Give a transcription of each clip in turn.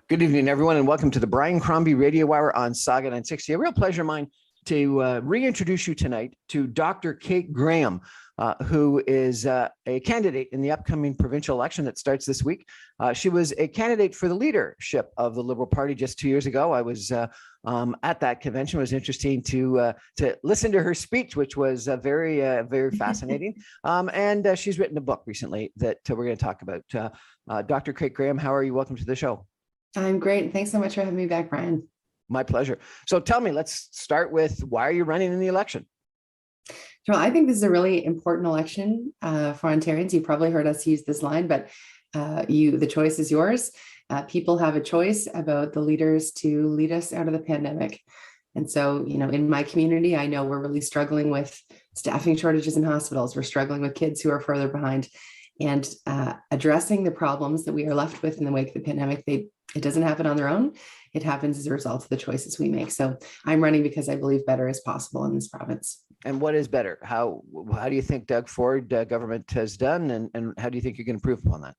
Good evening, everyone, and welcome to the Brian Crombie Radio Hour on Saga 960. A real pleasure of mine to reintroduce you tonight to Dr. Kate Graham, who is a candidate in the upcoming provincial election that starts this week. She was a candidate for the leadership of the Liberal Party just 2 years ago. I was at that convention. It was interesting to listen to her speech, which was very fascinating. And she's written a book recently that we're going to talk about. Dr. Kate Graham, how are you? Welcome to the show. I'm great. Thanks so much for having me back, Brian. My pleasure. So tell me, let's start with, why are you running in the election? Well, I think this is a really important election for Ontarians. You probably heard us use this line, but the choice is yours. People have a choice about the leaders to lead us out of the pandemic. And so, in my community, I know we're really struggling with staffing shortages in hospitals. We're struggling with kids who are further behind, and addressing the problems that we are left with in the wake of the pandemic. It doesn't happen on their own. It happens as a result of the choices we make. So I'm running because I believe better is possible in this province. And what is better? How do you think Doug Ford government has done, and how do you think you can improve upon that?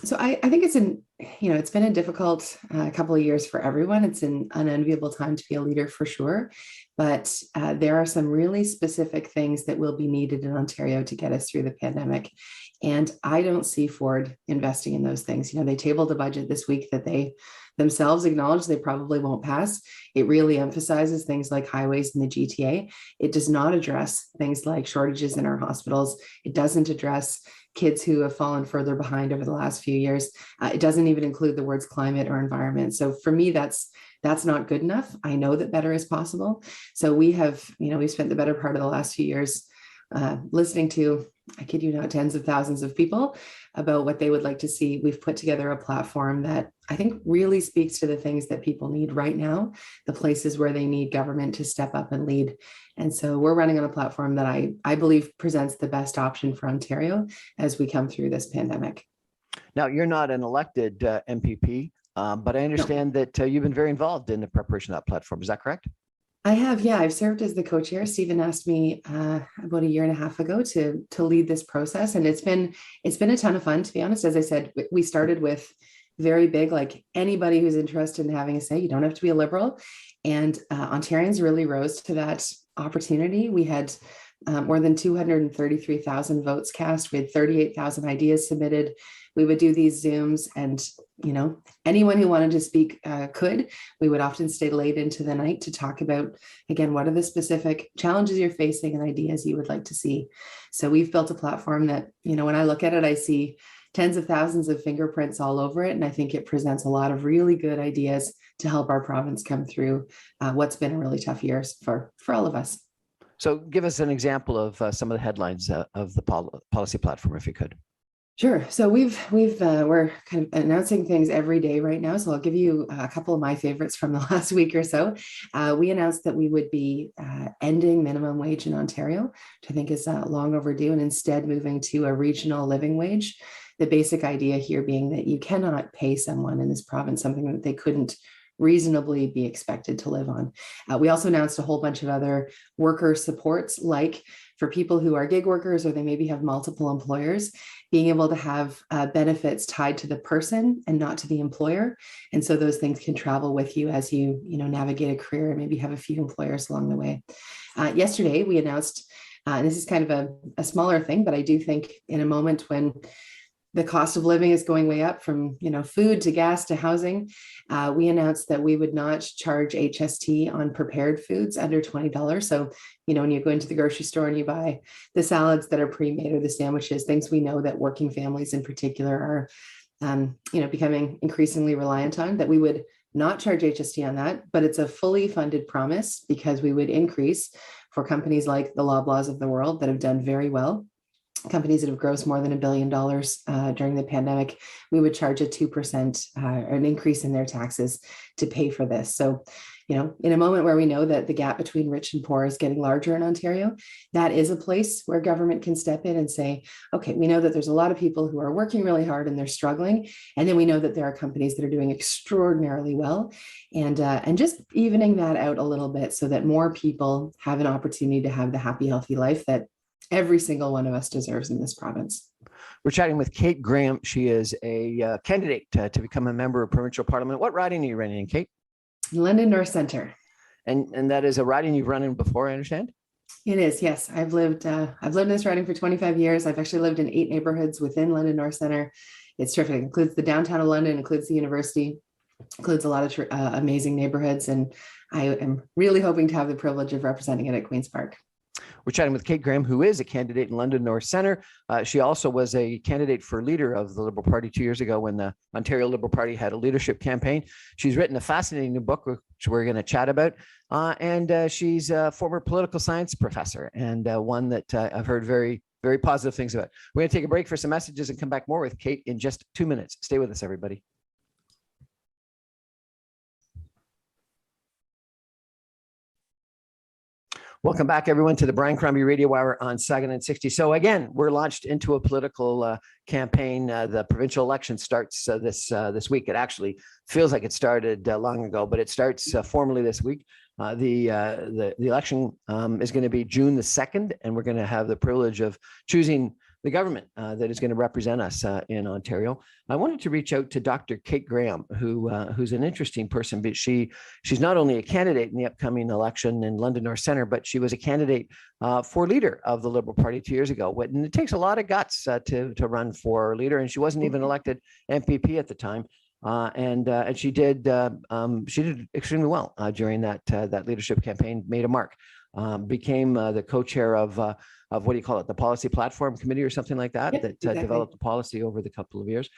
So I think it's been a difficult couple of years for everyone. It's an unenviable time to be a leader for sure, but there are some really specific things that will be needed in Ontario to get us through the pandemic. And I don't see Ford investing in those things. They tabled a budget this week that they themselves acknowledge they probably won't pass. It really emphasizes things like highways in the GTA. It does not address things like shortages in our hospitals. It doesn't address kids who have fallen further behind over the last few years. It doesn't even include the words climate or environment. So for me, that's not good enough. I know that better is possible. So we've spent the better part of the last few years listening to, I kid you not, tens of thousands of people about what they would like to see. We've put together a platform that I think really speaks to the things that people need right now, the places where they need government to step up and lead. And so we're running on a platform that I believe presents the best option for Ontario as we come through this pandemic. Now, you're not an elected MPP, but I understand that you've been very involved in the preparation of that platform. Is that correct? I have, yeah. I've served as the co-chair. Stephen asked me about a year and a half ago to lead this process, and it's been a ton of fun, to be honest. As I said, we started with very big, like anybody who's interested in having a say. You don't have to be a Liberal, and Ontarians really rose to that opportunity. We had more than 233,000 votes cast. We had 38,000 ideas submitted. We would do these Zooms, and anyone who wanted to speak could. We would often stay late into the night to talk about, again, what are the specific challenges you're facing and ideas you would like to see. So we've built a platform that, when I look at it, I see tens of thousands of fingerprints all over it. And I think it presents a lot of really good ideas to help our province come through what's been a really tough years for all of us. So give us an example of some of the headlines of the policy platform, if you could. Sure. So we're kind of announcing things every day right now. So I'll give you a couple of my favorites from the last week or so. We announced that we would be ending minimum wage in Ontario, which I think is long overdue, and instead moving to a regional living wage. The basic idea here being that you cannot pay someone in this province something that they couldn't reasonably be expected to live on. We also announced a whole bunch of other worker supports, like for people who are gig workers or they maybe have multiple employers, being able to have benefits tied to the person and not to the employer. And so those things can travel with you as you navigate a career and maybe have a few employers along the way. Yesterday, we announced, and this is kind of a smaller thing, but I do think in a moment when the cost of living is going way up, from food to gas to housing, we announced that we would not charge HST on prepared foods under $20. So, when you go into the grocery store and you buy the salads that are pre-made or the sandwiches, things we know that working families in particular are, becoming increasingly reliant on, that we would not charge HST on that. But it's a fully funded promise, because we would increase for companies like the Loblaws of the world that have done very well. Companies that have grossed more than $1 billion during the pandemic, we would charge a 2% an increase in their taxes to pay for this. So, in a moment where we know that the gap between rich and poor is getting larger in Ontario, that is a place where government can step in and say, okay, we know that there's a lot of people who are working really hard and they're struggling. And then we know that there are companies that are doing extraordinarily well, and just evening that out a little bit so that more people have an opportunity to have the happy, healthy life that every single one of us deserves in this province. We're chatting with Kate Graham. She is a candidate to become a member of provincial parliament. What riding are you running in, Kate? London North Centre. And that is a riding you've run in before, I understand? It is, yes. I've lived in this riding for 25 years. I've actually lived in 8 neighborhoods within London North Centre. It's terrific. It includes the downtown of London, includes the university, includes a lot of amazing neighborhoods. And I am really hoping to have the privilege of representing it at Queen's Park. We're chatting with Kate Graham, who is a candidate in London North Centre. She also was a candidate for leader of the Liberal Party 2 years ago when the Ontario Liberal Party had a leadership campaign. She's written a fascinating new book, which we're going to chat about. And she's a former political science professor and one that I've heard very, very positive things about. We're going to take a break for some messages and come back more with Kate in just 2 minutes. Stay with us, everybody. Welcome back, everyone, to the Brian Crombie Radio Hour on Saga 960. So again, we're launched into a political campaign. The provincial election starts this week. It actually feels like it started long ago, but it starts formally this week. The election is going to be June the 2nd, and we're going to have the privilege of choosing the government that is going to represent us in Ontario. I wanted to reach out to Dr. Kate Graham, who's an interesting person, but she's not only a candidate in the upcoming election in London North Centre, but she was a candidate for leader of the Liberal Party 2 years ago. And it takes a lot of guts to run for leader, and she wasn't even elected MPP at the time. And she did extremely well during that leadership campaign, made a mark, became the co-chair of what do you call it, the policy platform committee or something like that, exactly. Developed the policy over the couple of years.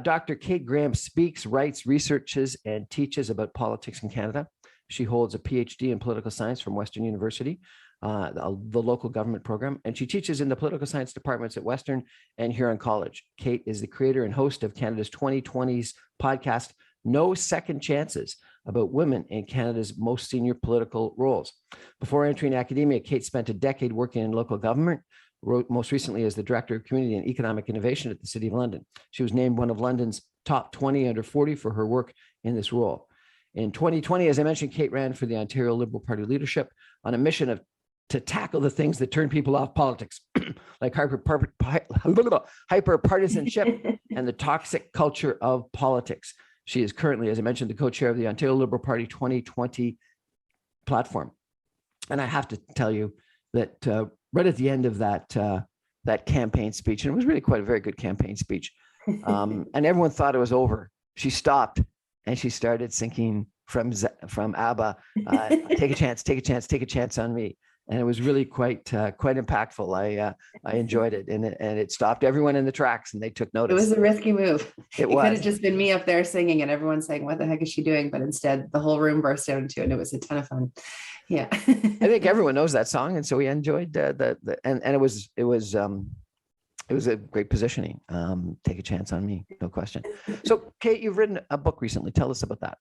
Dr. Kate Graham speaks, writes, researches, and teaches about politics in Canada. She holds a PhD in political science from Western University, the local government program, and she teaches in the political science departments at Western and Huron College. Kate is the creator and host of Canada's 2020s podcast, No Second Chances, about women in Canada's most senior political roles. Before entering academia, Kate spent a decade working in local government, wrote most recently as the Director of Community and Economic Innovation at the City of London. She was named one of London's top 20 under 40 for her work in this role. In 2020, as I mentioned, Kate ran for the Ontario Liberal Party leadership on a mission to tackle the things that turn people off politics, like hyper-partisanship and the toxic culture of politics. She is currently, as I mentioned, the co-chair of the Ontario Liberal Party 2020 platform. And I have to tell you that right at the end of that campaign speech, and it was really quite a very good campaign speech, and everyone thought it was over, she stopped and she started singing from ABBA, take a chance, take a chance, take a chance on me. And it was really quite impactful. I enjoyed it, and it stopped everyone in the tracks, and they took notice. It was a risky move. It was. Could have just been me up there singing, and everyone saying, "What the heck is she doing?" But instead, the whole room burst out into it, and it was a ton of fun. Yeah, I think everyone knows that song, and so we enjoyed and it was a great positioning. Take a chance on me, no question. So, Kate, you've written a book recently. Tell us about that.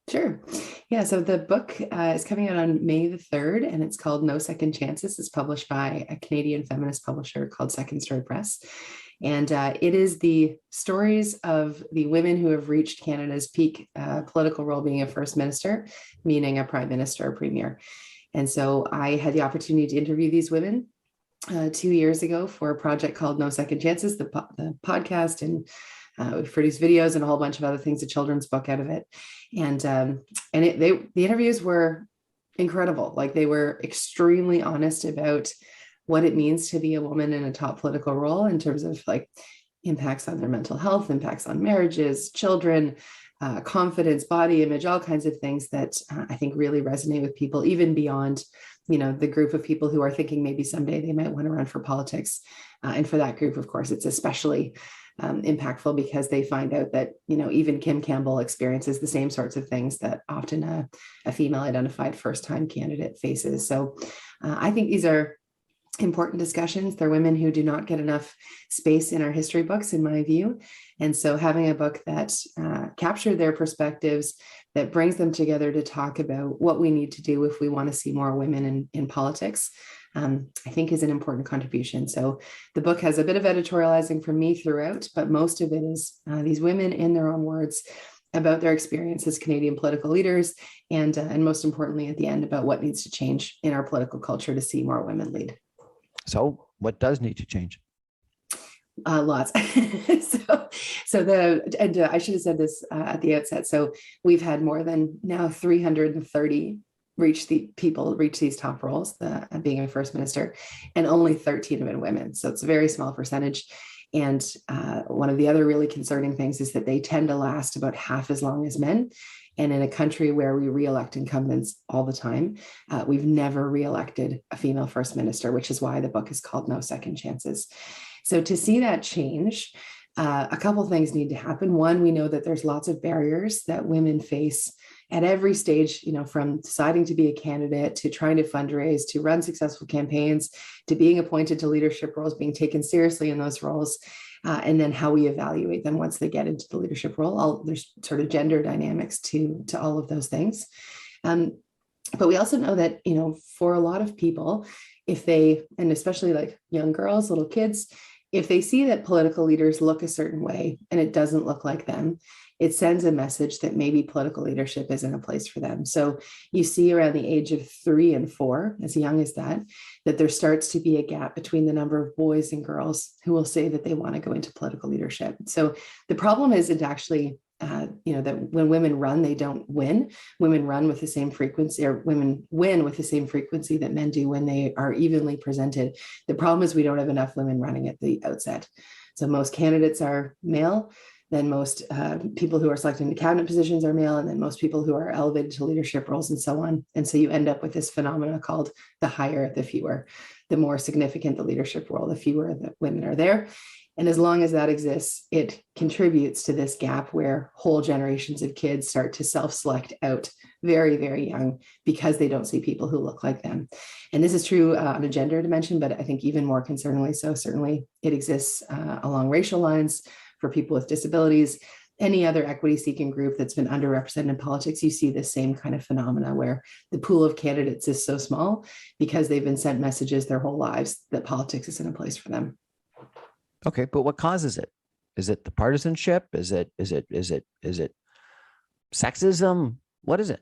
Sure. Yeah. So the book is coming out on May the 3rd, and it's called No Second Chances. It's published by a Canadian feminist publisher called Second Story Press. And it is the stories of the women who have reached Canada's peak political role, being a first minister, meaning a prime minister or premier. And so I had the opportunity to interview these women 2 years ago for a project called No Second Chances, the podcast, and we've produced videos and a whole bunch of other things, a children's book out of it. And the interviews were incredible. Like, they were extremely honest about what it means to be a woman in a top political role in terms of like impacts on their mental health, impacts on marriages, children, confidence, body image, all kinds of things that I think really resonate with people, even beyond, the group of people who are thinking maybe someday they might want to run for politics. And for that group, of course, it's especially impactful because they find out that, even Kim Campbell experiences the same sorts of things that often a female identified first-time candidate faces. So I think these are important discussions. They're women who do not get enough space in our history books, in my view. And so having a book that captured their perspectives, that brings them together to talk about what we need to do if we want to see more women in politics, I think is an important contribution. So the book has a bit of editorializing from me throughout, but most of it is these women in their own words about their experience as Canadian political leaders, and most importantly, at the end, about what needs to change in our political culture to see more women lead. So what does need to change? Lots. I should have said this at the outset. So we've had more than now 330 reach these top roles, being a first minister, and only 13 have been women. So it's a very small percentage. And one of the other really concerning things is that they tend to last about half as long as men. And in a country where we re-elect incumbents all the time, we've never re-elected a female first minister, which is why the book is called No Second Chances. So to see that change, a couple things need to happen. One, we know that there's lots of barriers that women face at every stage, from deciding to be a candidate, to trying to fundraise, to run successful campaigns, to being appointed to leadership roles, being taken seriously in those roles, and then how we evaluate them once they get into the leadership role. There's sort of gender dynamics to all of those things. But we also know that, for a lot of people, and especially like young girls, little kids, if they see that political leaders look a certain way and it doesn't look like them, it sends a message that maybe political leadership isn't a place for them. So you see around the age of 3 and 4, as young as that there starts to be a gap between the number of boys and girls who will say that they want to go into political leadership. So the problem isn't actually that when women run, they don't win. Women run with the same frequency, or women win with the same frequency that men do when they are evenly presented. The problem is we don't have enough women running at the outset. So most candidates are male, then most people who are selected into cabinet positions are male, and then most people who are elevated to leadership roles and so on. And so you end up with this phenomena called the higher, the fewer. The more significant the leadership role, the fewer the women are there. And as long as that exists, it contributes to this gap where whole generations of kids start to self-select out very, very young because they don't see people who look like them. And this is true on a gender dimension, but I think even more concerningly so, certainly it exists along racial lines for people with disabilities. Any other equity-seeking group that's been underrepresented in politics, you see the same kind of phenomena where the pool of candidates is so small because they've been sent messages their whole lives that politics isn't a place for them. Okay, but what causes it? Is it the partisanship? Is it sexism? What is it?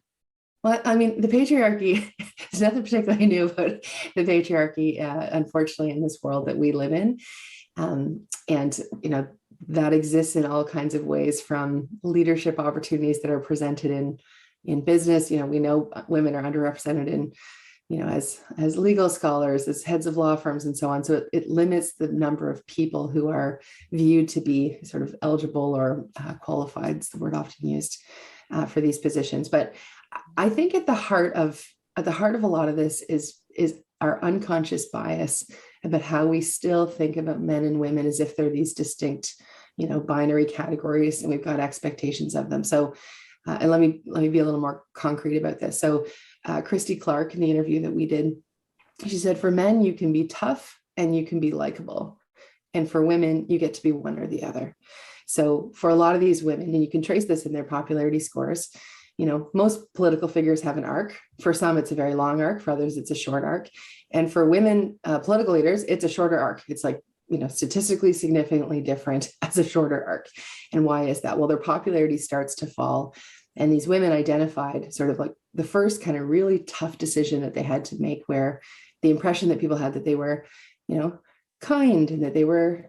Well, I mean, the patriarchy, there's nothing particularly new about the patriarchy, unfortunately, in this world that we live in. And that exists in all kinds of ways, from leadership opportunities that are presented in business. We know women are underrepresented in as legal scholars, as heads of law firms and so on. So it limits the number of people who are viewed to be sort of eligible or qualified, is the word often used for these positions. But I think at the heart of a lot of this is our unconscious bias about how we still think about men and women as if they're these distinct, binary categories, and we've got expectations of them. So, and let me be a little more concrete about this. So Christy Clark, in the interview that we did, she said, for men, you can be tough and you can be likable. And for women, you get to be one or the other. So for a lot of these women, and you can trace this in their popularity scores, most political figures have an arc. For some, it's a very long arc. For others, it's a short arc. And for women political leaders, it's a shorter arc. It's like, statistically significantly different as a shorter arc. And why is that? Well, their popularity starts to fall. And these women identified sort of like the first kind of really tough decision that they had to make, where the impression that people had that they were, kind, and that they were,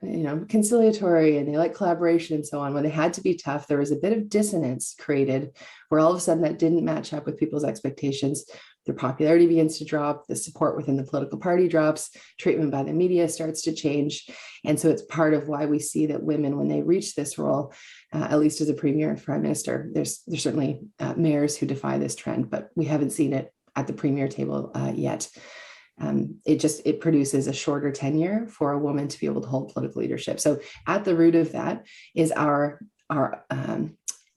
conciliatory, and they like collaboration and so on. When they had to be tough, there was a bit of dissonance created where all of a sudden that didn't match up with people's expectations. Their popularity begins to drop, the support within the political party drops, treatment by the media starts to change. And so it's part of why we see that women, when they reach this role, at least as a premier and prime minister, there's certainly mayors who defy this trend, but we haven't seen it at the premier table yet. It produces a shorter tenure for a woman to be able to hold political leadership. So at the root of that is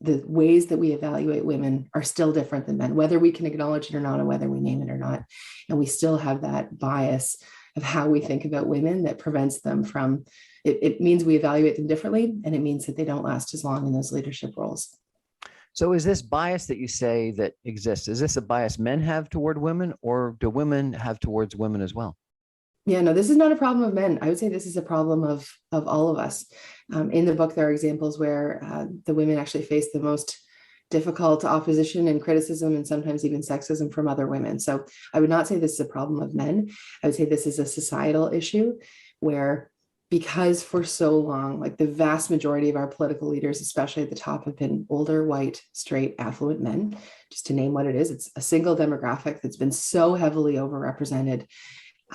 the ways that we evaluate women are still different than men, whether we can acknowledge it or not, and whether we name it or not. And we still have that bias of how we think about women that prevents them from, it means we evaluate them differently, and it means that they don't last as long in those leadership roles. So is this bias that you say that exists, is this a bias men have toward women, or do women have towards women as well? Yeah, no, this is not a problem of men. I would say this is a problem of all of us. In the book, there are examples where the women actually face the most difficult opposition and criticism, and sometimes even sexism from other women. So I would not say this is a problem of men. I would say this is a societal issue where, because for so long, like the vast majority of our political leaders, especially at the top, have been older, white, straight, affluent men, just to name what it is. It's a single demographic that's been so heavily overrepresented.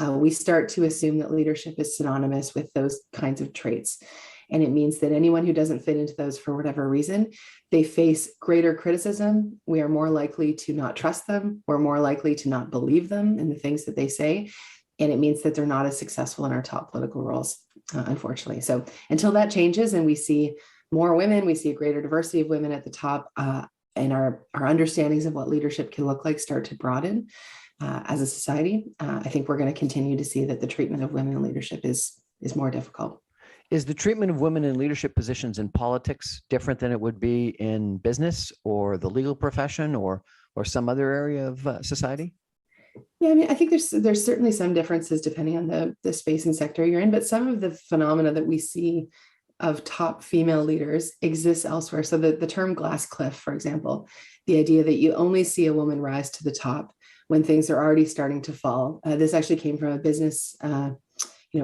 We start to assume that leadership is synonymous with those kinds of traits. And it means that anyone who doesn't fit into those for whatever reason, they face greater criticism. We are more likely to not trust them. We're more likely to not believe them and the things that they say. And it means that they're not as successful in our top political roles, unfortunately. So until that changes and we see more women, we see a greater diversity of women at the top, and our understandings of what leadership can look like start to broaden as a society, I think we're going to continue to see that the treatment of women in leadership is more difficult. Is the treatment of women in leadership positions in politics different than it would be in business or the legal profession or some other area of society? Yeah, I mean, I think there's certainly some differences depending on the space and sector you're in, but some of the phenomena that we see of top female leaders exists elsewhere. So the term glass cliff, for example, the idea that you only see a woman rise to the top when things are already starting to fall. This actually came from a business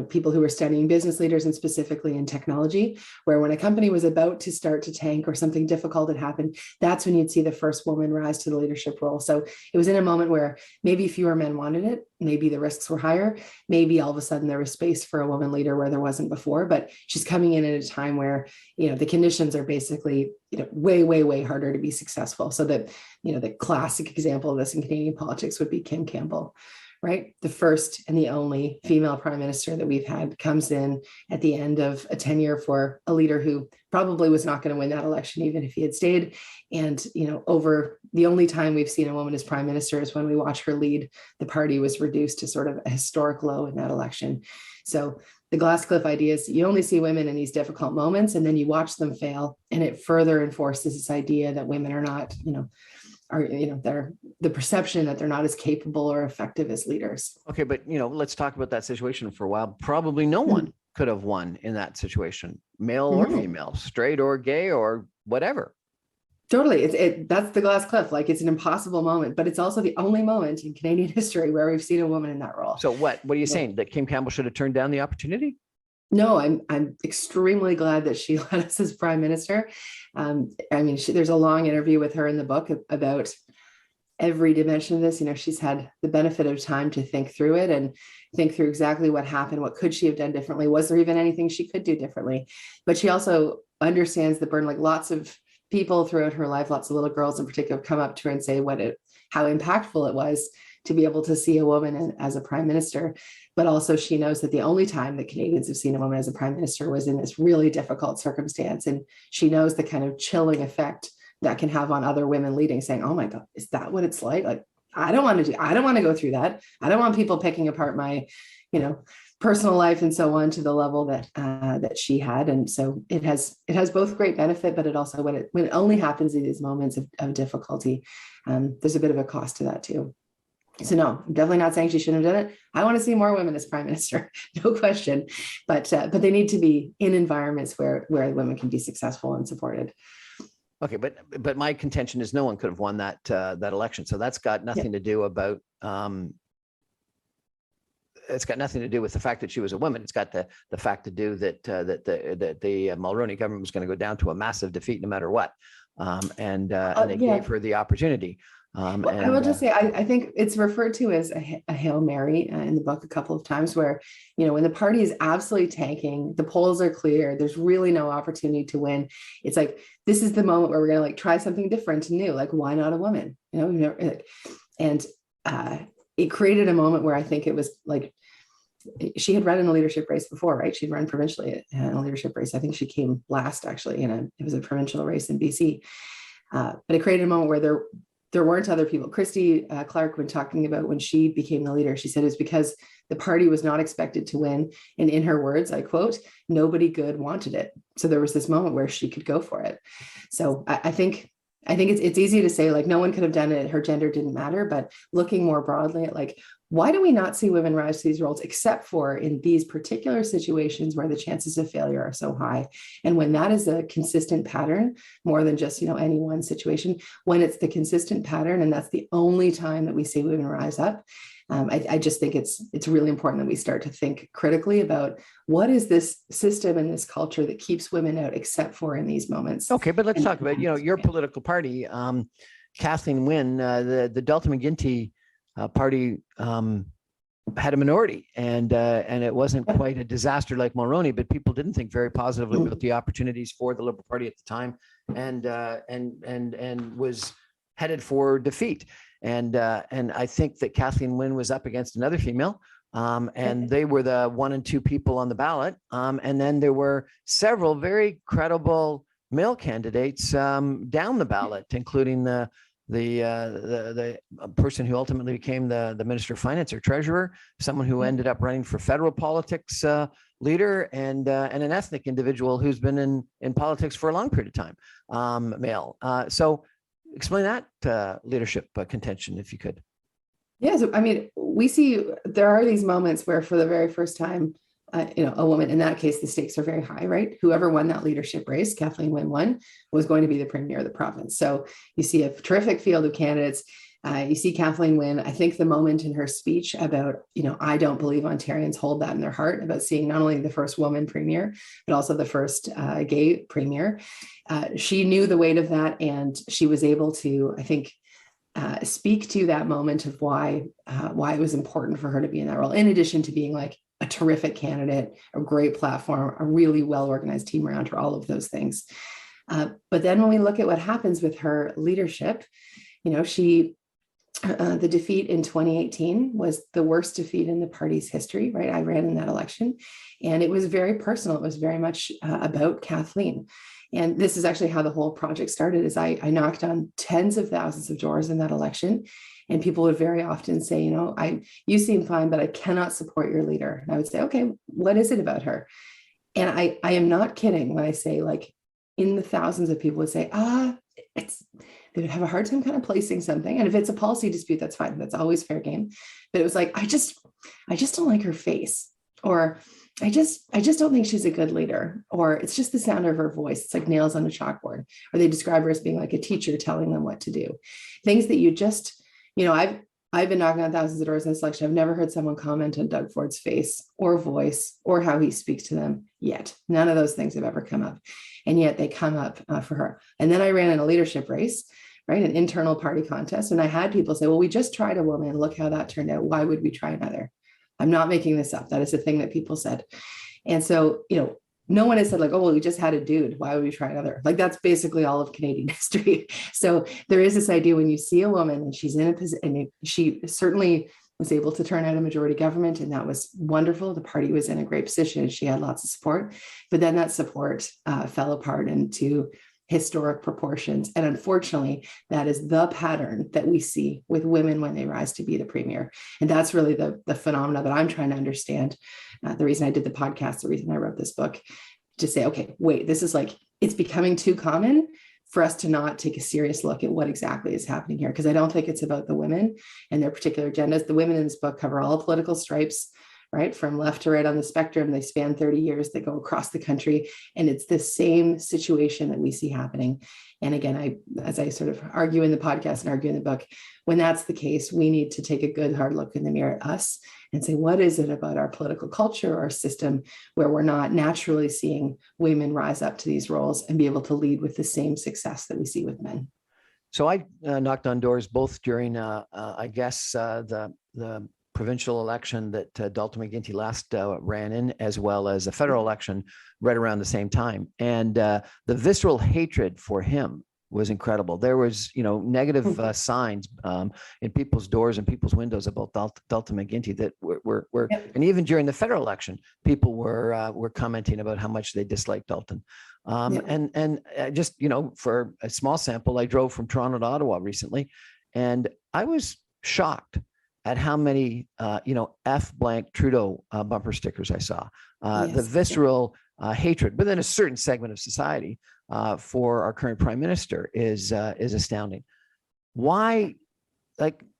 people who were studying business leaders and specifically in technology, where when a company was about to start to tank or something difficult had happened, that's when you'd see the first woman rise to the leadership role. So it was in a moment where maybe fewer men wanted it, maybe the risks were higher, maybe all of a sudden there was space for a woman leader where there wasn't before, but she's coming in at a time where, the conditions are basically, way, way, way harder to be successful. So that, the classic example of this in Canadian politics would be Kim Campbell. Right? The first and the only female prime minister that we've had comes in at the end of a tenure for a leader who probably was not going to win that election, even if he had stayed. And, over the only time we've seen a woman as prime minister is when we watch her lead, the party was reduced to sort of a historic low in that election. So the glass cliff idea is you only see women in these difficult moments and then you watch them fail. And it further enforces this idea that women are not, they're the perception that they're not as capable or effective as leaders. Okay, but let's talk about that situation for a while. Probably no one could have won in that situation, male or female, straight or gay or whatever. Totally. That's the glass cliff. Like it's an impossible moment, but it's also the only moment in Canadian history where we've seen a woman in that role. So what are you saying? That Kim Campbell should have turned down the opportunity? No, I'm extremely glad that she led us as prime minister. There's a long interview with her in the book about every dimension of this. She's had the benefit of time to think through it and think through exactly what happened. What could she have done differently? Was there even anything she could do differently? But she also understands the burden. Like lots of people throughout her life, lots of little girls in particular, come up to her and say how impactful it was to be able to see a woman as a prime minister. But also she knows that the only time that Canadians have seen a woman as a prime minister was in this really difficult circumstance. And she knows the kind of chilling effect that can have on other women leading, saying, oh my God, is that what it's like? Like, I don't want to go through that. I don't want people picking apart my, personal life and so on to the level that she had. And so it has both great benefit, but it also, when it only happens in these moments of difficulty, there's a bit of a cost to that too. So no, I'm definitely not saying she shouldn't have done it. I want to see more women as prime minister, no question. But they need to be in environments where women can be successful and supported. Okay, but my contention is no one could have won that election. So that's got nothing to do about. It's got nothing to do with the fact that she was a woman. It's got the fact to do that the Mulroney government was going to go down to a massive defeat no matter what, and they gave her the opportunity. I will just say, I think it's referred to as a Hail Mary in the book a couple of times where, when the party is absolutely tanking, the polls are clear, there's really no opportunity to win. It's like, this is the moment where we're going to like try something different and new. Like, why not a woman? It created a moment where I think it was like, she had run in a leadership race before, right? She'd run provincially in a leadership race. I think she came last actually it was a provincial race in BC. But it created a moment where there weren't other people. Christy Clark, when talking about when she became the leader, she said it's because the party was not expected to win. And in her words, I quote, nobody good wanted it. So there was this moment where she could go for it. So I think it's easy to say like no one could have done it. Her gender didn't matter, but looking more broadly at like why do we not see women rise to these roles, except for in these particular situations where the chances of failure are so high? And when that is a consistent pattern, more than just, any one situation, when it's the consistent pattern, and that's the only time that we see women rise up, I just think it's really important that we start to think critically about what is this system and this culture that keeps women out, except for in these moments. Okay, but let's talk about, your political party, Kathleen Wynne, the Dalton McGuinty party had a minority, and it wasn't quite a disaster like Mulroney, but people didn't think very positively about the opportunities for the Liberal Party at the time, and was headed for defeat. And I think that Kathleen Wynne was up against another female, and they were the 1 and 2 people on the ballot. And then there were several very credible male candidates down the ballot, including the person who ultimately became the Minister of Finance or Treasurer, someone who ended up running for federal politics leader, and an ethnic individual who's been in politics for a long period of time, male. So explain that leadership contention, if you could. Yeah, so we see there are these moments where for the very first time, a woman, in that case, the stakes are very high, right? Whoever won that leadership race, Kathleen Wynne won, was going to be the premier of the province. So you see a terrific field of candidates. You see Kathleen Wynne, I think the moment in her speech about, I don't believe Ontarians hold that in their heart, about seeing not only the first woman premier, but also the first gay premier. She knew the weight of that, and she was able to, I think, speak to that moment of why it was important for her to be in that role, in addition to being like a terrific candidate, a great platform, a really well-organized team around her, all of those things. But then when we look at what happens with her leadership, she the defeat in 2018 was the worst defeat in the party's history, right? I ran in that election, and it was very personal. It was very much about Kathleen. And this is actually how the whole project started, is I knocked on tens of thousands of doors in that election. And people would very often say, you seem fine, but I cannot support your leader. And I would say, okay, what is it about her? And I am not kidding when I say, like, in the thousands of people would say, they would have a hard time kind of placing something. And if it's a policy dispute, that's fine. That's always fair game. But it was like, I just don't like her face, or I just don't think she's a good leader, or it's just the sound of her voice. It's like nails on a chalkboard. Or they describe her as being like a teacher telling them what to do. Things that you just, I've been knocking on thousands of doors in this election. I've never heard someone comment on Doug Ford's face or voice or how he speaks to them yet. None of those things have ever come up. And yet they come up for her. And then I ran in a leadership race, right? An internal party contest. And I had people say, well, we just tried a woman. Look how that turned out. Why would we try another? I'm not making this up. That is a thing that people said. And so, no one has said like, oh, well, we just had a dude. Why would we try another? Like, that's basically all of Canadian history. So there is this idea when you see a woman and she's in a position, and she certainly was able to turn out a majority government, and that was wonderful. The party was in a great position and she had lots of support, but then that support fell apart into historic proportions. And unfortunately, that is the pattern that we see with women when they rise to be the premier. And that's really the phenomena that I'm trying to understand. The reason I did the podcast, the reason I wrote this book, to say, okay, wait, this is like, it's becoming too common for us to not take a serious look at what exactly is happening here. Because I don't think it's about the women and their particular agendas. The women in this book cover all political stripes, right? From left to right on the spectrum. They span 30 years, they go across the country. And it's the same situation that we see happening. And again, as I sort of argue in the podcast and argue in the book, when that's the case, we need to take a good hard look in the mirror at us and say, what is it about our political culture, our system, where we're not naturally seeing women rise up to these roles and be able to lead with the same success that we see with men? So I knocked on doors both during, I guess, the provincial election that Dalton McGuinty last ran in, as well as a federal election right around the same time. And the visceral hatred for him was incredible. There was, negative signs in people's doors and people's windows about Dalton McGuinty that were and even during the federal election, people were commenting about how much they disliked Dalton. And just, for a small sample, I drove from Toronto to Ottawa recently, and I was shocked at how many, F blank Trudeau bumper stickers I saw. The visceral hatred within a certain segment of society for our current prime minister is astounding. Why,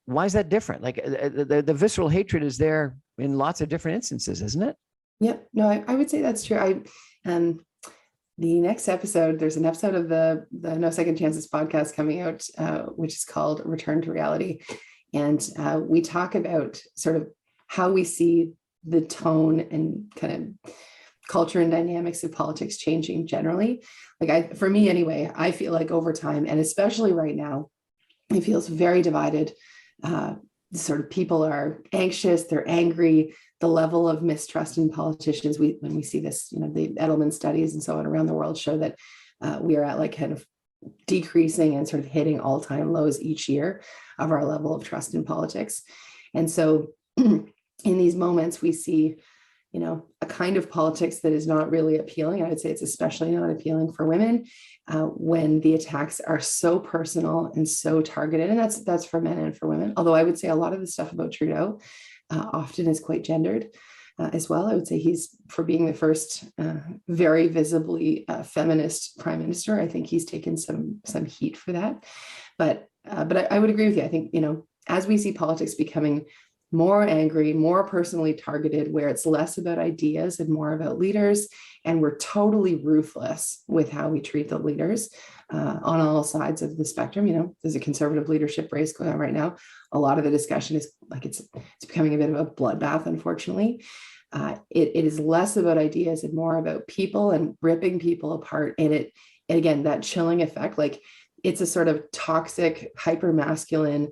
why is that different? Like the visceral hatred is there in lots of different instances, isn't it? Yeah, no, I would say that's true. The next episode, there's an episode of the No Second Chances podcast coming out, which is called Return to Reality. And we talk about sort of how we see the tone and kind of culture and dynamics of politics changing generally. Like for me anyway, I feel like over time, and especially right now, it feels very divided. Sort of people are anxious, they're angry. The level of mistrust in politicians, when we see this, the Edelman studies and so on around the world show that we are at like kind of decreasing and sort of hitting all-time lows each year of our level of trust in politics. And so in these moments, we see, a kind of politics that is not really appealing. I would say it's especially not appealing for women when the attacks are so personal and so targeted. And that's for men and for women. Although I would say a lot of the stuff about Trudeau often is quite gendered as well. I would say he's, for being the first very visibly feminist prime minister, I think he's taken some heat for that. But I would agree with you. I think, as we see politics becoming more angry, more personally targeted, where it's less about ideas and more about leaders, and we're totally ruthless with how we treat the leaders on all sides of the spectrum. There's a conservative leadership race going on right now. A lot of the discussion is like it's becoming a bit of a bloodbath, unfortunately. It is less about ideas and more about people and ripping people apart. And again, that chilling effect, like it's a sort of toxic, hyper masculine,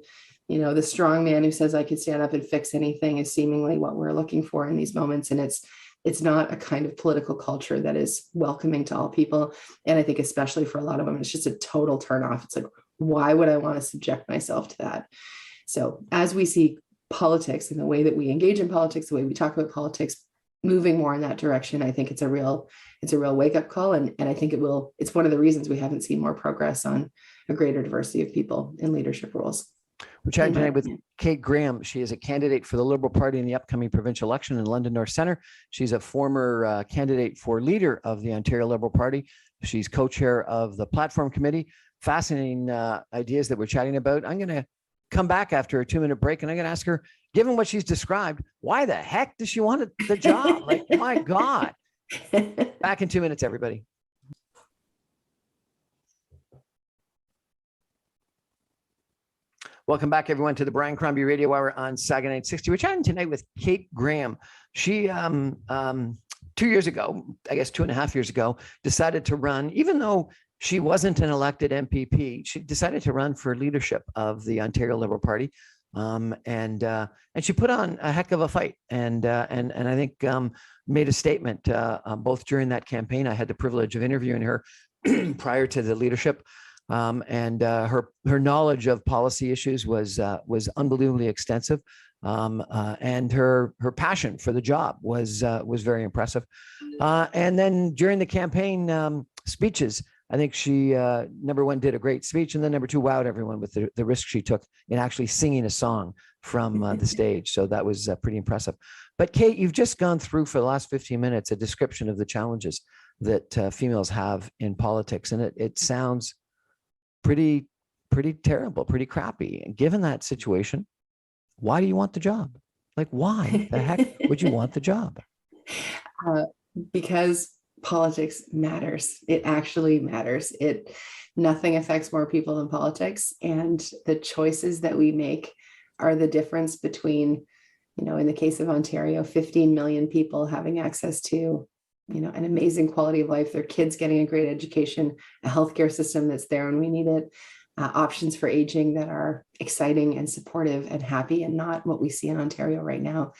the strong man who says I could stand up and fix anything is seemingly what we're looking for in these moments. And it's not a kind of political culture that is welcoming to all people. And I think especially for a lot of them, it's just a total turnoff. It's like, why would I want to subject myself to that? So as we see politics and the way that we engage in politics, the way we talk about politics, moving more in that direction, I think it's a real wake-up call. And I think it's one of the reasons we haven't seen more progress on a greater diversity of people in leadership roles. We're chatting tonight with Kate Graham. She is a candidate for the Liberal Party in the upcoming provincial election in London North Centre. She's a former candidate for leader of the Ontario Liberal Party. She's co-chair of the Platform Committee. Fascinating ideas that we're chatting about. I'm going to come back after a 2-minute break and I'm going to ask her, given what she's described, why the heck does she want the job? Like, my God. Back in 2 minutes, everybody. Welcome back, everyone, to the Brian Crombie Radio Hour on Saga 960. We're chatting tonight with Kate Graham. She, 2 years ago, I guess 2.5 years ago, decided to run, even though she wasn't an elected MPP, she decided to run for leadership of the Ontario Liberal Party. And she put on a heck of a fight and I think made a statement both during that campaign. I had the privilege of interviewing her prior to the leadership. Her knowledge of policy issues was unbelievably extensive, and her passion for the job was very impressive. And then during the campaign speeches, I think she number one did a great speech, and then number two wowed everyone with the risk she took in actually singing a song from the stage. So that was pretty impressive. But Kate, you've just gone through for the last 15 minutes a description of the challenges that females have in politics, and it sounds pretty terrible, pretty crappy. And given that situation, why do you want the job? Like, why the heck would you want the job? Because politics matters. It actually matters. Nothing affects more people than politics. And the choices that we make are the difference between, in the case of Ontario, 15 million people having access to an amazing quality of life, their kids getting a great education, a healthcare system that's there when we need it, options for aging that are exciting and supportive and happy, and not what we see in Ontario right now.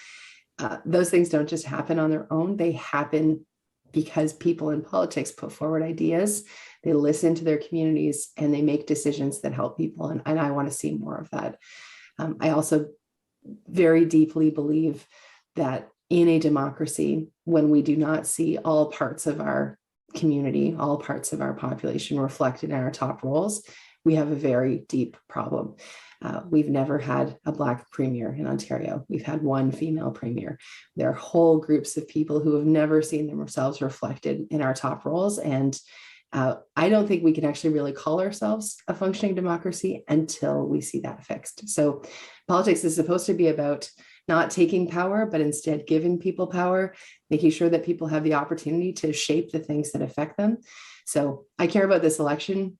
Those things don't just happen on their own. They happen because people in politics put forward ideas, they listen to their communities, and they make decisions that help people. And I want to see more of that. I also very deeply believe that in a democracy, when we do not see all parts of our community, all parts of our population reflected in our top roles, we have a very deep problem. We've never had a Black premier in Ontario. We've had one female premier. There are whole groups of people who have never seen themselves reflected in our top roles. And I don't think we can actually really call ourselves a functioning democracy until we see that fixed. So politics is supposed to be about not taking power, but instead giving people power, making sure that people have the opportunity to shape the things that affect them. So I care about this election.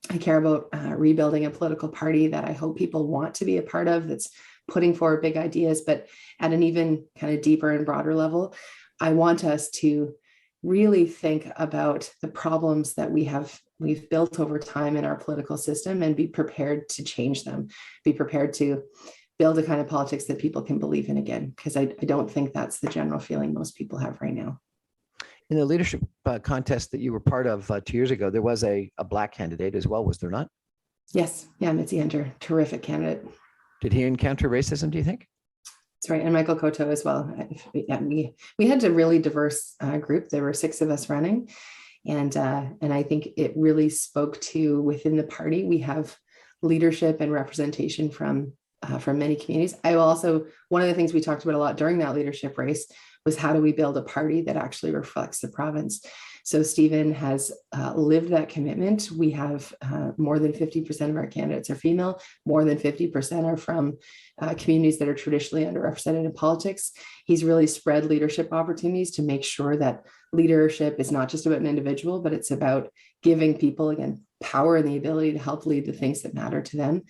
I care about rebuilding a political party that I hope people want to be a part of, that's putting forward big ideas, but at an even kind of deeper and broader level. I want us to really think about the problems that we've built over time in our political system and be prepared to change them, be prepared to build a kind of politics that people can believe in again, because I don't think that's the general feeling most people have right now. In the leadership contest that you were part of 2 years ago, there was a Black candidate as well, was there not? Yes. Yeah, Mitzi Hunter, terrific candidate. Did he encounter racism, do you think? That's right. And Michael Cotto as well. Yeah, we had a really diverse group. There were 6 of us running. And I think it really spoke to, within the party, we have leadership and representation from many communities. One of the things we talked about a lot during that leadership race was, how do we build a party that actually reflects the province? So Stephen has lived that commitment. We have more than 50% of our candidates are female. More than 50% are from communities that are traditionally underrepresented in politics. He's really spread leadership opportunities to make sure that leadership is not just about an individual, but it's about giving people, again, power and the ability to help lead the things that matter to them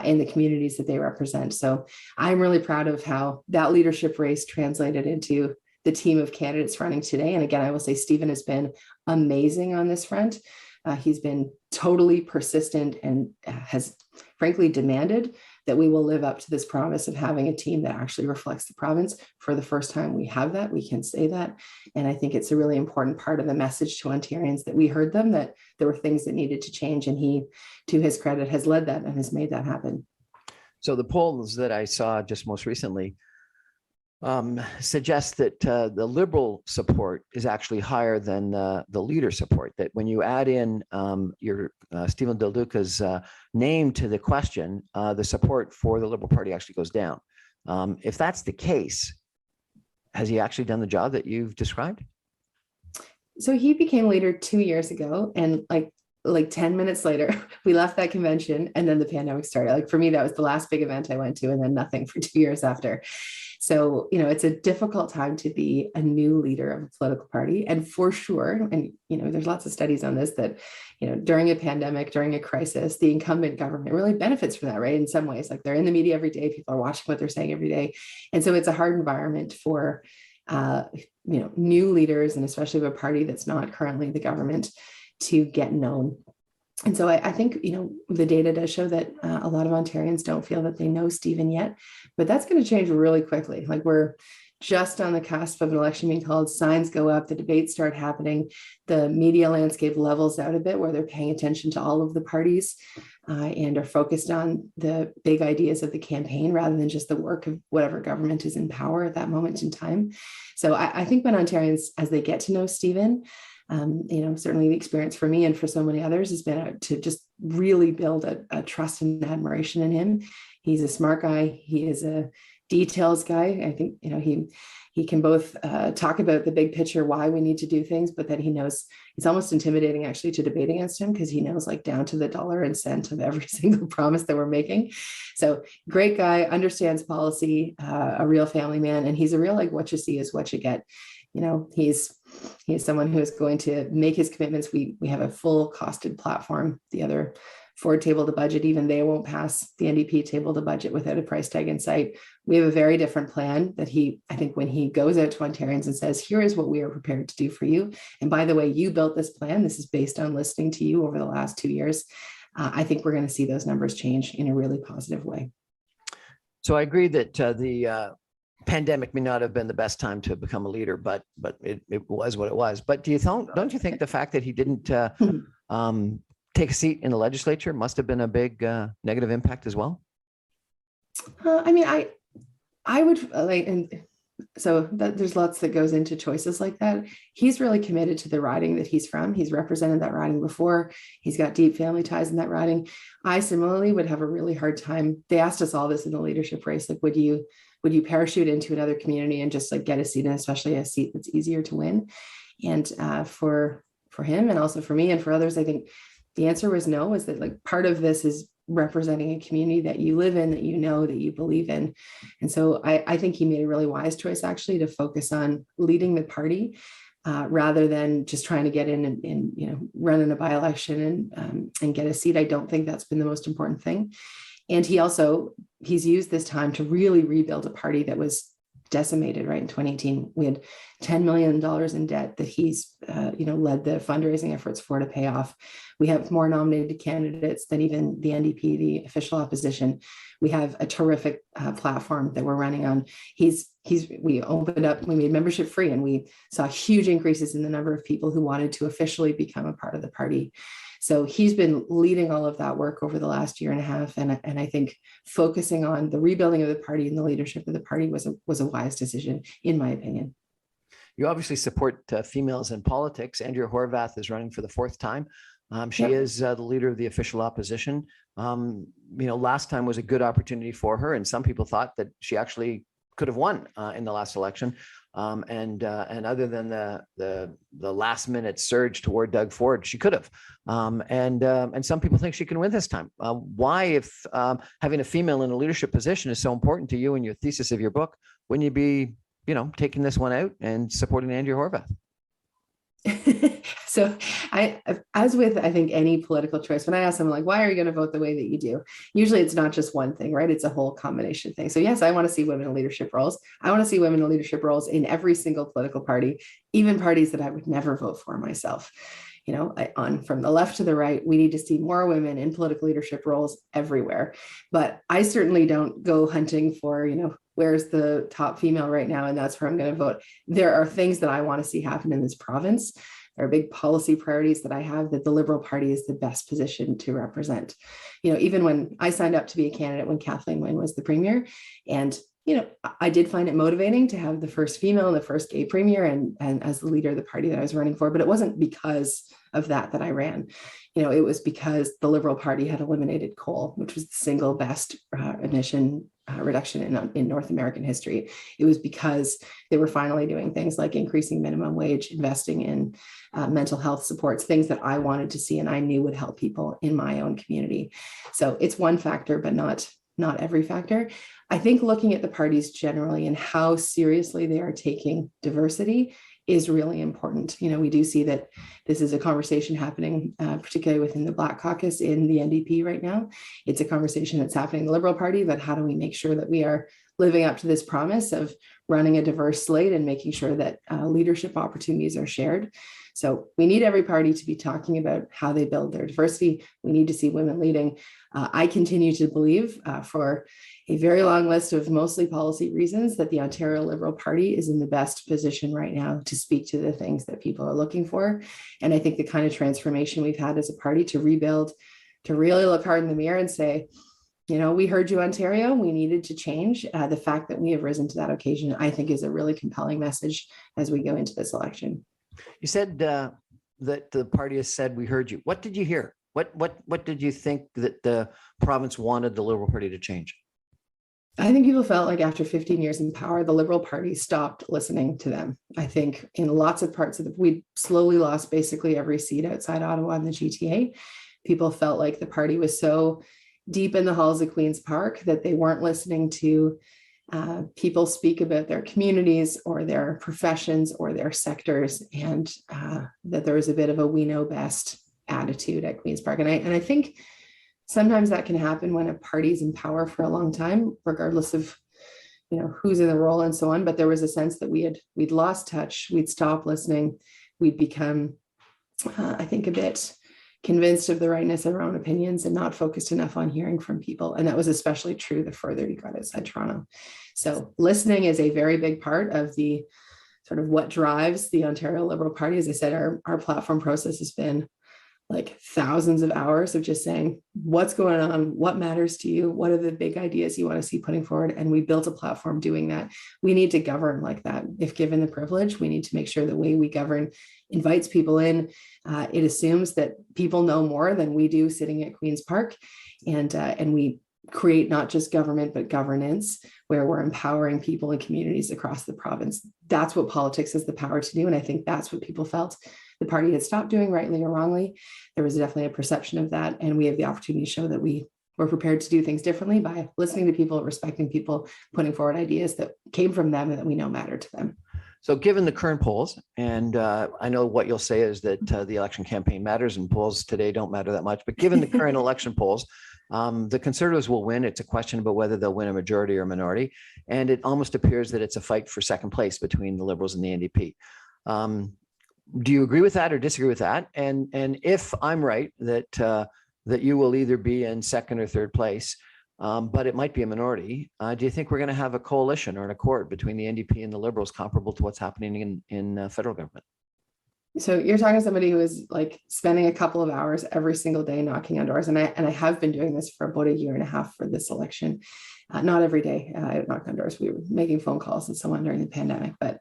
in the communities that they represent. So I'm really proud of how that leadership race translated into the team of candidates running today. And again, I will say Stephen has been amazing on this front. He's been totally persistent and has frankly demanded that we will live up to this promise of having a team that actually reflects the province. For the first time, we have that, we can say that. And I think it's a really important part of the message to Ontarians, that we heard them, that there were things that needed to change. And he, to his credit, has led that and has made that happen. So the polls that I saw just most recently suggests that the Liberal support is actually higher than the leader support, that when you add in your Stephen Del Duca's name to the question, the support for the Liberal Party actually goes down. If that's the case, has he actually done the job that you've described? So he became leader 2 years ago, and like 10 minutes later, we left that convention and then the pandemic started. Like for me, that was the last big event I went to, and then nothing for 2 years after. So, it's a difficult time to be a new leader of a political party. And for sure, and, there's lots of studies on this, that, during a pandemic, during a crisis, the incumbent government really benefits from that, right? In some ways, like they're in the media every day, people are watching what they're saying every day. And so it's a hard environment for, new leaders, and especially of a party that's not currently the government, to get known. And so I think, the data does show that a lot of Ontarians don't feel that they know Stephen yet, but that's going to change really quickly. Like we're just on the cusp of an election being called, signs go up, the debates start happening, the media landscape levels out a bit, where they're paying attention to all of the parties and are focused on the big ideas of the campaign rather than just the work of whatever government is in power at that moment in time. So I think when Ontarians, as they get to know Stephen, certainly the experience for me and for so many others has been to just really build a trust and admiration in him. He's a smart guy. He is a details guy. I think, he can both talk about the big picture, why we need to do things, but then he knows it's almost intimidating actually to debate against him, because he knows like down to the dollar and cent of every single promise that we're making. So great guy, understands policy, a real family man, and he's a real, like, what you see is what you get. He's someone who is going to make his commitments. We have a full costed platform. The other Ford table to budget, even they won't pass the NDP table to budget without a price tag in sight. We have a very different plan that I think when he goes out to Ontarians and says, here is what we are prepared to do for you. And by the way, you built this plan. This is based on listening to you over the last 2 years. I think we're going to see those numbers change in a really positive way. So I agree that the pandemic may not have been the best time to become a leader, but it was what it was. But don't you think the fact that he didn't take a seat in the legislature must have been a big negative impact as well? I would like, and so there's lots that goes into choices like that. He's really committed to the riding that he's from. He's represented that riding before. He's got deep family ties in that riding. I similarly would have a really hard time. They asked us all this in the leadership race, like, would you parachute into another community and just like get a seat, and especially a seat that's easier to win? And for for him and also for me and for others. I think the answer was no, is that like part of this is representing a community that you live in, that you know, that you believe in. And so I think he made a really wise choice actually to focus on leading the party rather than just trying to get in and run in a by-election and get a seat. I don't think that's been the most important thing. And he's used this time to really rebuild a party that was decimated, right? In 2018, we had $10 million in debt that he's, led the fundraising efforts for to pay off. We have more nominated candidates than even the NDP, the official opposition. We have a terrific platform that we're running on. We opened up, we made membership free, and we saw huge increases in the number of people who wanted to officially become a part of the party. So he's been leading all of that work over the last year and a half. And I think focusing on the rebuilding of the party and the leadership of the party was a wise decision, in my opinion. You obviously support females in politics. Andrea Horwath is running for the fourth time. She is the leader of the official opposition. Last time was a good opportunity for her, and some people thought that she actually could have won in the last election. And other than the last minute surge toward Doug Ford, she could have. And some people think she can win this time. Why, if having a female in a leadership position is so important to you and your thesis of your book, wouldn't you be, taking this one out and supporting Andrea Horwath? So as with, I think, any political choice, when I ask someone like, why are you going to vote the way that you do? Usually it's not just one thing, right? It's a whole combination thing. So yes, I want to see women in leadership roles. I want to see women in leadership roles in every single political party, even parties that I would never vote for myself. From the left to the right, we need to see more women in political leadership roles everywhere. But I certainly don't go hunting for, where's the top female right now, and that's where I'm going to vote. There are things that I want to see happen in this province. There are big policy priorities that I have that the Liberal Party is the best position to represent. Even when I signed up to be a candidate when Kathleen Wynne was the premier, and I did find it motivating to have the first female and the first gay premier and as the leader of the party that I was running for, but it wasn't because of that I ran. It was because the Liberal Party had eliminated coal, which was the single best emission reduction in North American history. It was because they were finally doing things like increasing minimum wage, investing in mental health supports, things that I wanted to see and I knew would help people in my own community. So it's one factor, but not every factor. I think looking at the parties generally and how seriously they are taking diversity is really important. We do see that this is a conversation happening, particularly within the Black Caucus in the NDP right now. It's a conversation that's happening in the Liberal Party, but how do we make sure that we are living up to this promise of running a diverse slate and making sure that leadership opportunities are shared? So we need every party to be talking about how they build their diversity. We need to see women leading. I continue to believe for a very long list of mostly policy reasons that the Ontario Liberal Party is in the best position right now to speak to the things that people are looking for. And I think the kind of transformation we've had as a party to rebuild, to really look hard in the mirror and say, we heard you, Ontario, we needed to change. The fact that we have risen to that occasion, I think, is a really compelling message as we go into this election. You said that the party has said, we heard you. What did you hear? What did you think that the province wanted the Liberal Party to change? I think people felt like after 15 years in power, the Liberal Party stopped listening to them. I think in lots of parts of we slowly lost basically every seat outside Ottawa in the GTA. People felt like the party was so deep in the halls of Queen's Park that they weren't listening to people speak about their communities or their professions or their sectors, and that there was a bit of a we know best attitude at Queen's Park. And I think sometimes that can happen when a party's in power for a long time, regardless of who's in the role and so on. But there was a sense that we'd lost touch, we'd stopped listening, we'd become, I think, a bit convinced of the rightness of our own opinions and not focused enough on hearing from people. And that was especially true the further you got outside Toronto. So listening is a very big part of the sort of what drives the Ontario Liberal Party. As I said, our platform process has been like thousands of hours of just saying, what's going on? What matters to you? What are the big ideas you want to see putting forward? And we built a platform doing that. We need to govern like that. If given the privilege, we need to make sure the way we govern invites people in. It assumes that people know more than we do sitting at Queen's Park. And we create not just government, but governance, where we're empowering people and communities across the province. That's what politics has the power to do. And I think that's what people felt the party had stopped doing rightly or wrongly. There was definitely a perception of that. And we have the opportunity to show that we're prepared to do things differently by listening to people, respecting people, putting forward ideas that came from them and that we know matter to them. So given the current polls, and I know what you'll say is that the election campaign matters and polls today don't matter that much, but given the current election polls, the Conservatives will win. It's a question about whether they'll win a majority or minority. And it almost appears that it's a fight for second place between the Liberals and the NDP. Do you agree with that or disagree with that? And if I'm right, that you will either be in second or third place, but it might be a minority. Do you think we're going to have a coalition or an accord between the NDP and the Liberals comparable to what's happening in federal government? So you're talking to somebody who is like spending a couple of hours every single day knocking on doors. And I have been doing this for about a year and a half for this election. Not every day I knock on doors. We were making phone calls and so on during the pandemic. But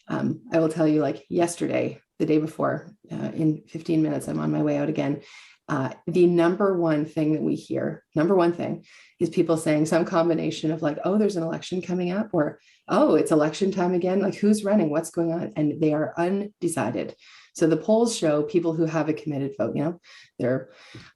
I will tell you, like yesterday, the day before, in 15 minutes, I'm on my way out again. The number one thing that we hear, is people saying some combination of like, oh, there's an election coming up, or, oh, it's election time again. Like, who's running? What's going on? And they are undecided. So the polls show people who have a committed vote, they're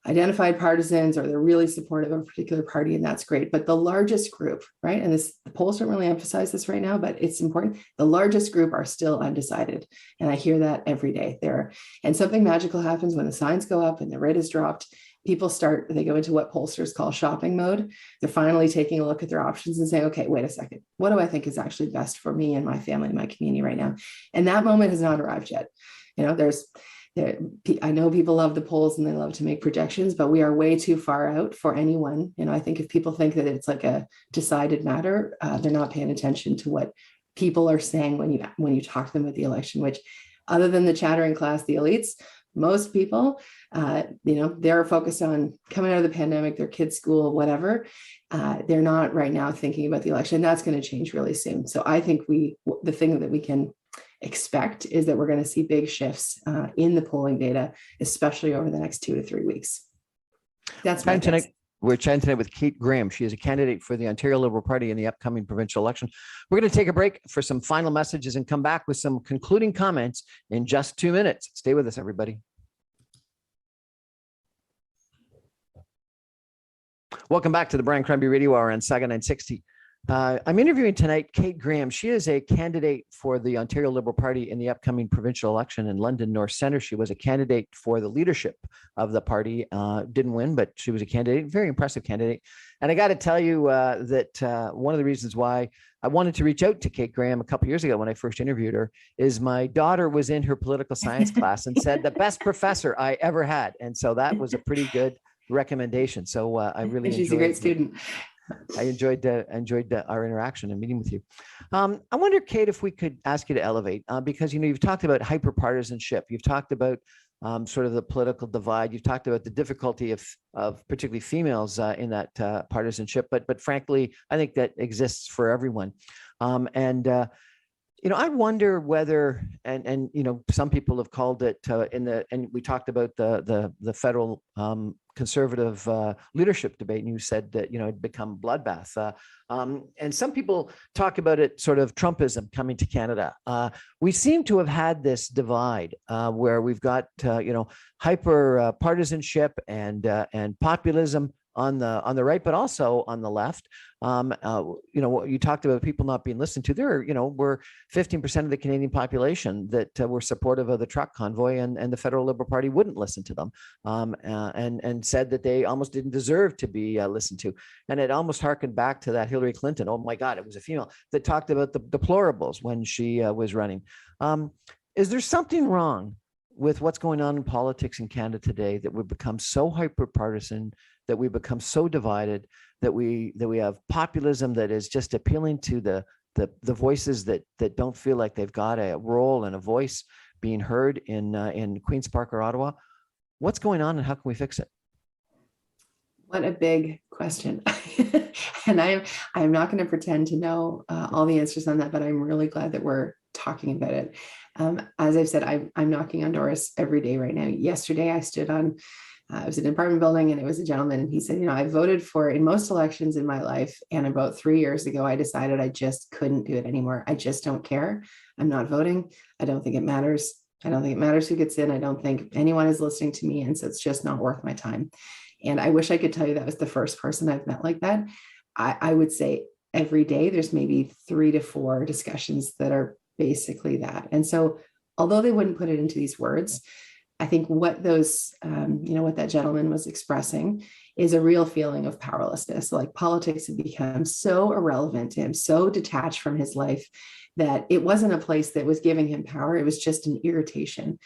identified partisans or they're really supportive of a particular party, and that's great. But the largest group, right? And the polls don't really emphasize this right now, but it's important. The largest group are still undecided. And I hear that every day there. And something magical happens when the signs go up and the rate is dropped. People they go into what pollsters call shopping mode. They're finally taking a look at their options and saying, okay, wait a second, what do I think is actually best for me and my family and my community right now? And that moment has not arrived yet. I know people love the polls and they love to make projections, but we are way too far out for anyone. I think if people think that it's like a decided matter, they're not paying attention to what people are saying when you talk to them at the election, which, other than the chattering class, the elites, most people, they're focused on coming out of the pandemic, their kids' school, whatever. They're not right now thinking about the election. That's going to change really soon. So I think the thing that we can expect is that we're going to see big shifts in the polling data, especially over the next 2 to 3 weeks. That's my guess. We're chatting tonight with Kate Graham. She is a candidate for the Ontario Liberal Party in the upcoming provincial election. We're going to take a break for some final messages and come back with some concluding comments in just 2 minutes. Stay with us, everybody. Welcome back to the Brian Crombie Radio Hour on Saga 960. I'm interviewing tonight Kate Graham. She is a candidate for the Ontario Liberal Party in the upcoming provincial election in London North Centre. She was a candidate for the leadership of the party. Didn't win, but she was a candidate, very impressive candidate. And I got to tell you that one of the reasons why I wanted to reach out to Kate Graham a couple of years ago when I first interviewed her is my daughter was in her political science class and said the best professor I ever had. And so that was a pretty good recommendation. So I really She's a great student. I enjoyed our interaction and meeting with you. I wonder, Kate, if we could ask you to elevate, because you've talked about hyperpartisanship. You've talked about sort of the political divide. You've talked about the difficulty of particularly females in that partisanship. But frankly, I think that exists for everyone. I wonder whether, and some people have called it and we talked about the federal conservative leadership debate, and you said that it'd become bloodbath. And some people talk about it sort of Trumpism coming to Canada. We seem to have had this divide where we've got hyper partisanship and populism on the right, but also on the left. You talked about people not being listened to. There, were 15% of the Canadian population that were supportive of the truck convoy, and the Federal Liberal Party wouldn't listen to them, and said that they almost didn't deserve to be listened to. And it almost harkened back to that Hillary Clinton. Oh my God, it was a female that talked about the deplorables when she was running. Is there something wrong with what's going on in politics in Canada today that we've become so hyper partisan, that we become so divided, that we have populism that is just appealing to the voices that don't feel like they've got a role and a voice being heard in Queen's Park or Ottawa? What's going on and how can we fix it? What a big question. And I'm not going to pretend to know all the answers on that, but I'm really glad that we're talking about it. As I've said, I'm knocking on doors every day right now. Yesterday, I stood on, I was in an apartment building, and it was a gentleman, and he said, I voted for in most elections in my life. And about 3 years ago, I decided I just couldn't do it anymore. I just don't care. I'm not voting. I don't think it matters. I don't think it matters who gets in. I don't think anyone is listening to me. And so it's just not worth my time. And I wish I could tell you that was the first person I've met like that. I would say every day there's maybe 3 to 4 discussions that are basically that. And so although they wouldn't put it into these words, I think what those, what that gentleman was expressing is a real feeling of powerlessness. Like politics had become so irrelevant to him, so detached from his life, that it wasn't a place that was giving him power. It was just an irritation.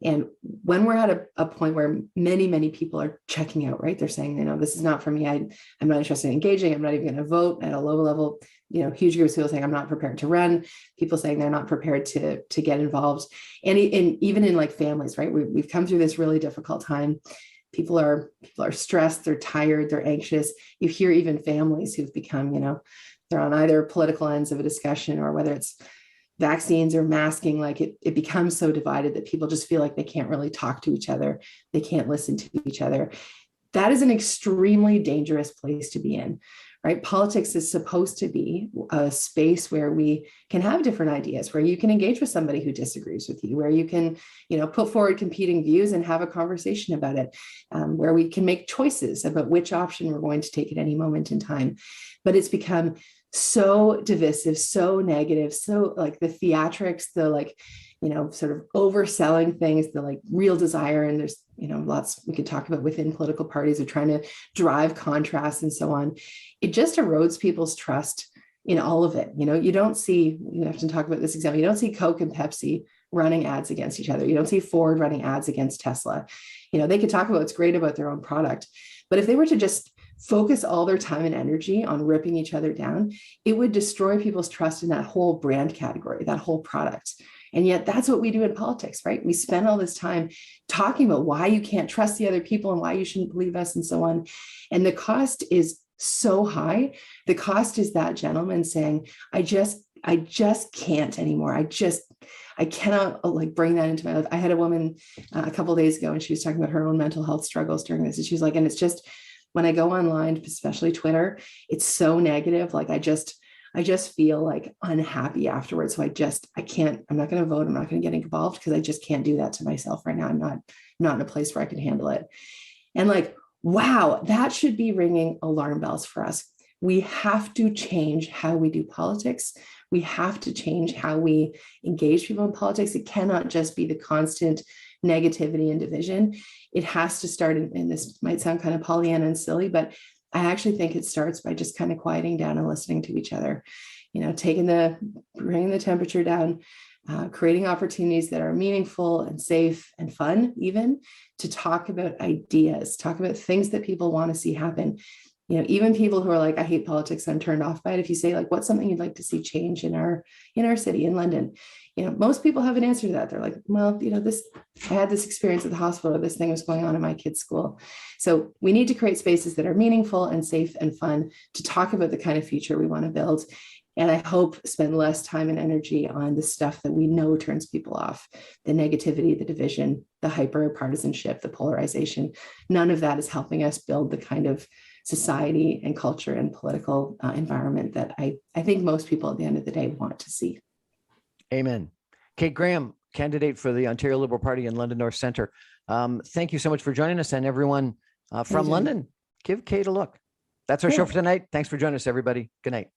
And when we're at a point where many, many people are checking out, right? They're saying, this is not for me. I'm not interested in engaging. I'm not even going to vote at a low level. Huge groups of people saying, I'm not prepared to run. People saying they're not prepared to get involved. And even in like families, right? We've come through this really difficult time. People are stressed. They're tired. They're anxious. You hear even families who've become, they're on either political ends of a discussion, or whether it's vaccines or masking, like it becomes so divided that people just feel like they can't really talk to each other. They can't listen to each other. That is an extremely dangerous place to be in, right? Politics is supposed to be a space where we can have different ideas, where you can engage with somebody who disagrees with you, where you can, put forward competing views and have a conversation about it, where we can make choices about which option we're going to take at any moment in time. But it's become so divisive, so negative, so like the theatrics, the sort of overselling things, the like real desire. And there's, lots we could talk about within political parties are trying to drive contrasts and so on. It just erodes people's trust in all of it. You don't see, you have to talk about this example. You don't see Coke and Pepsi running ads against each other. You don't see Ford running ads against Tesla. They could talk about what's great about their own product, but if they were to just focus all their time and energy on ripping each other down, it would destroy people's trust in that whole brand category, that whole product. And yet that's what we do in politics, right? We spend all this time talking about why you can't trust the other people and why you shouldn't believe us and so on. And the cost is so high. The cost is that gentleman saying, I just can't anymore. I cannot like bring that into my life. I had a woman a couple of days ago, and she was talking about her own mental health struggles during this. And she was like, and it's just, when I go online, especially Twitter, it's so negative. Like I just feel like unhappy afterwards. So I'm not going to vote. I'm not going to get involved because I just can't do that to myself right now. I'm not in a place where I can handle it. And like, wow, that should be ringing alarm bells for us. We have to change how we do politics. We have to change how we engage people in politics. It cannot just be the constant negativity and division. It has to start, and this might sound kind of Pollyanna and silly, but I actually think it starts by just kind of quieting down and listening to each other, bringing the temperature down, creating opportunities that are meaningful and safe and fun, even to talk about ideas, talk about things that people want to see happen. Even people who are like, I hate politics, I'm turned off by it. If you say like, what's something you'd like to see change in our city, in London, most people have an answer to that. They're like, well, I had this experience at the hospital, or this thing was going on in my kid's school. So we need to create spaces that are meaningful and safe and fun to talk about the kind of future we want to build. And I hope spend less time and energy on the stuff that we know turns people off, the negativity, the division, the hyper partisanship, the polarization. None of that is helping us build the kind of society and culture and political environment that I think most people at the end of the day want to see. Amen. Kate Graham, candidate for the Ontario Liberal Party in London North Centre. Thank you so much for joining us, and everyone from London, give Kate a look. That's our show for tonight. Thanks for joining us, everybody. Good night.